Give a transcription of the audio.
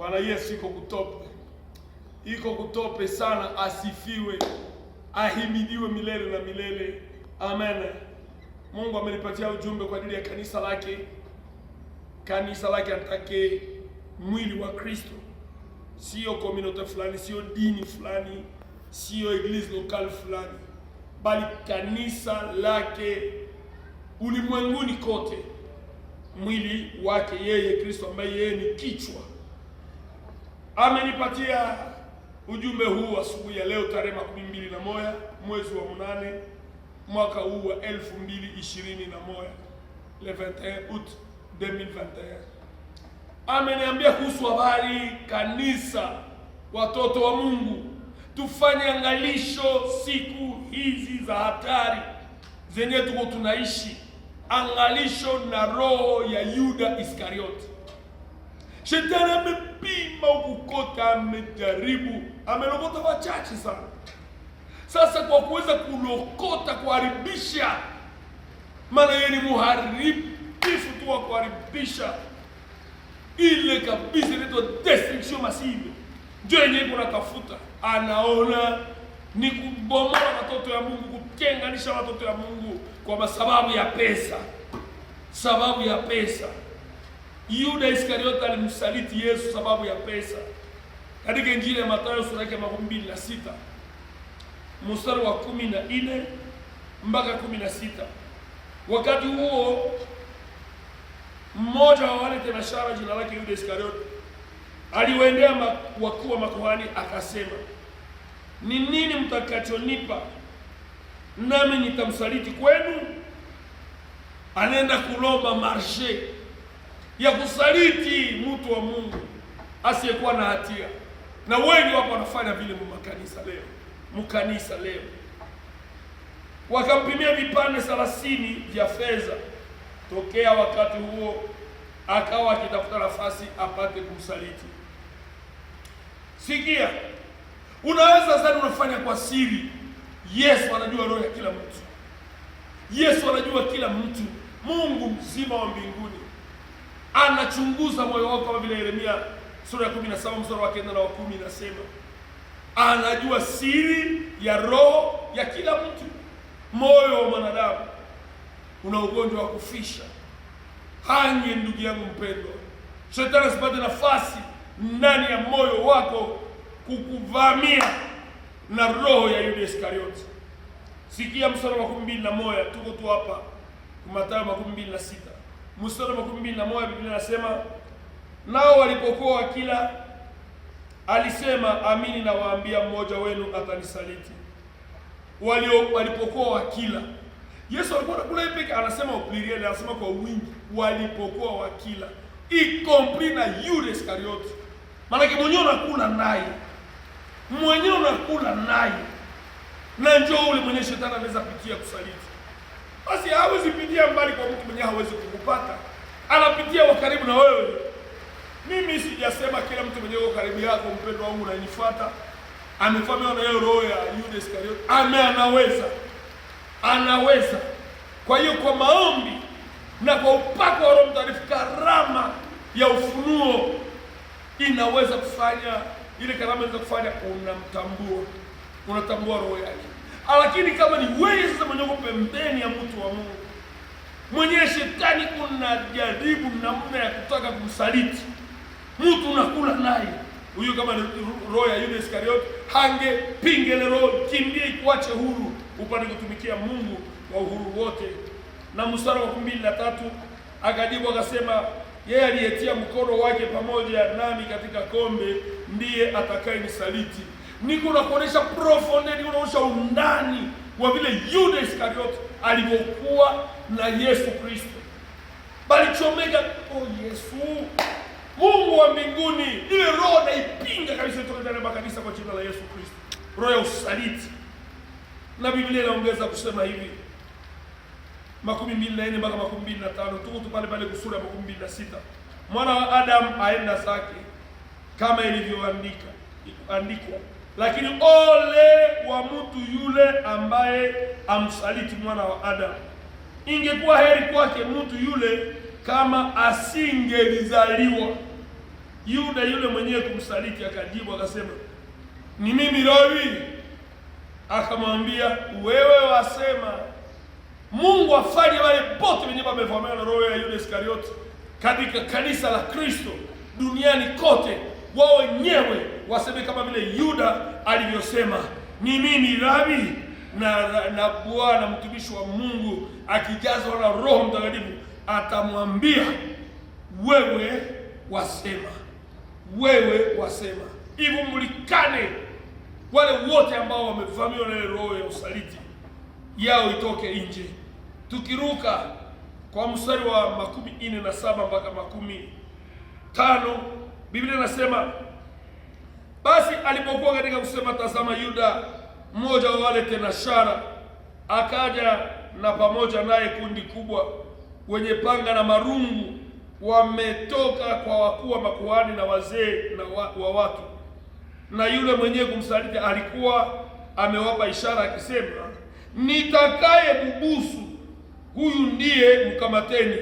Bwana Yesu iko kutope sana, asifiwe, ahimidiwe milele na milele. Amen. Mungu amenipatia ujumbe kwa ajili ya kanisa lake. Kanisa lake atake mwili wa Kristo, sio community fulani, sio dini fulani, sio eglise lokal fulani, bali kanisa lake ulimwenguni kote, mwili wake yeye Kristo ambaye yeye ni kichwa. Amenipatia ujumbe huu asubuhi ya leo tarehe 21 mwezi wa 8 mwaka huu wa 2021, le 21 août 2021. Ameniambia kuhusu habari kanisa, watoto wa Mungu, tufanye angalisho siku hizi za hatari zenye tuko tunaishi. Angalisho na roho ya Yuda Iskarioti. Shetani amepima ukukota, amejaribu, amelokota wachache sana. Sasa kwa kuweza kulokota, kuharibisha, maana yeye ni muharibifu tu wa kuharibisha, ile kabisa inaitwa destruction massive, ndio yenyewe kunatafuta. Anaona ni kubomoa watoto ya Mungu, kutenganisha watoto ya Mungu kwa sababu ya pesa. Sababu ya pesa. Yuda Iskarioti alimsaliti Yesu sababu ya pesa. Katika Injili ya Mathayo sura ya 26 mstari wa 14 mpaka 16. Wakati huo mmoja wa wale tenashara jina lake Yuda Iskarioti aliwaendea wakuu wa makuhani akasema, ni nini mtakachonipa nami nitamsaliti kwenu? Anaenda kulomba marshe ya kusaliti mtu wa Mungu asiyekuwa na hatia. Na wengi wapo wanafanya vile mkanisa leo. Wakampimia vipande 30 vya fedha. Tokea wakati huo akawa akitafuta nafasi apate kumsaliti. Sikia, unaweza sasa unafanya kwa siri. Yesu anajua roho ya kila mtu. Yesu anajua kila mtu. Mungu mzima wa mbinguni anachunguza moyo wako, kama vile Yeremia sura ya 17 mstari wa 9 na wa 10 inasema. Anajua siri ya roho ya kila mtu. Moyo wa mwanadamu una ugonjwa wa kufisha. Hange ndugu yangu mpendwa, shetani asipate nafasi ndani ya moyo wako kukuvamia na roho ya Yuda Iskarioti. Sikia mstari wa 21, tuko tu hapa Mathayo 26. Mstari wa 21 Biblia inasema, nao walipokuwa wakila alisema, amini nawaambia mmoja wenu atanisaliti. Walipokuwa wakila, Yesu alikuwa anakula peke, anasema pluriel, anasema kwa wingi, walipokuwa wakila, y compris na Yuda Iskarioti. Maana mwenyewe unakula naye, na njoo ule mwenye shetani anaweza pitia kusaliti. Basi hawezi pitia mbali kwa mtu mwenye hawezi kukupata, anapitia wa karibu na wewe. Mimi sijasema kila mtu mwenye yuko karibu yako mpendwa wangu unanifuata amefanya na hiyo roho ya Yuda Iskarioti. Anaweza. Kwa hiyo kwa maombi na kwa upako wa Roho Mtakatifu, karama ya ufunuo inaweza kufanya ile karama, inaweza kufanya unatambua roho yake. Lakini kama ni wewe sasa mwenye uko pembeni ya mtu wa Mungu, mwenye shetani unajaribu namna ya kutaka kumsaliti, mtu unakula naye, huyo kama ni roho ya Yuda Iskarioti, hange pinge ile roho, kimbie ikuache huru upate kutumikia Mungu wa uhuru wote. Na mstari wa 23 akajibu akasema, yeye aliyetia mkono wake pamoja nami katika kombe ndiye atakayenisaliti. Niko na kuonesha profundity, unaonyesha undani wa vile Yuda Iskarioti alivyokuwa na Yesu Kristo. Bali chomeka Yesu, Mungu wa mbinguni, ile roho naipinga kabisa kutoka ndani ya kanisa kwa jina la Yesu Kristo, roho ya usaliti. Na Biblia inaongeza kusema hivi 24 mpaka 25, tuko pale kusura ya 26. Mwana wa Adam aenda zake kama ilivyoandikwa, lakini ole wa mtu yule ambaye amsaliti mwana wa Adam. Ingekuwa heri kwake mtu yule kama asingelizaliwa. Yuda yule mwenyewe kumsaliti akajibu akasema, ni mimi Rabi. Akamwambia, wewe wasema Mungu afanye wale wote wenye wamevamiwa na roho ya Yuda Iskarioti katika kanisa la Kristo duniani kote, wao wenyewe waseme kama vile Yuda alivyosema, ni mimi Rabi. Na Bwana mtumishi wa Mungu akijazwa na Roho Mtakatifu atamwambia, wewe wasema, wewe wasema. Hivyo mlikane wale wote ambao wamevamiwa na roho ya usaliti yao itoke nje. Tukiruka kwa mstari wa 47 mpaka 50, Biblia inasema, basi alipokuwa katika kusema, tazama, Yuda mmoja wa wale tenashara akaja, na pamoja naye kundi kubwa wenye panga na marungu, wametoka kwa wakuu wa makuhani na wazee wa watu. Na yule mwenyewe kumsaliti alikuwa amewapa ishara akisema, nitakaye bubusu huyu ndiye mkamateni.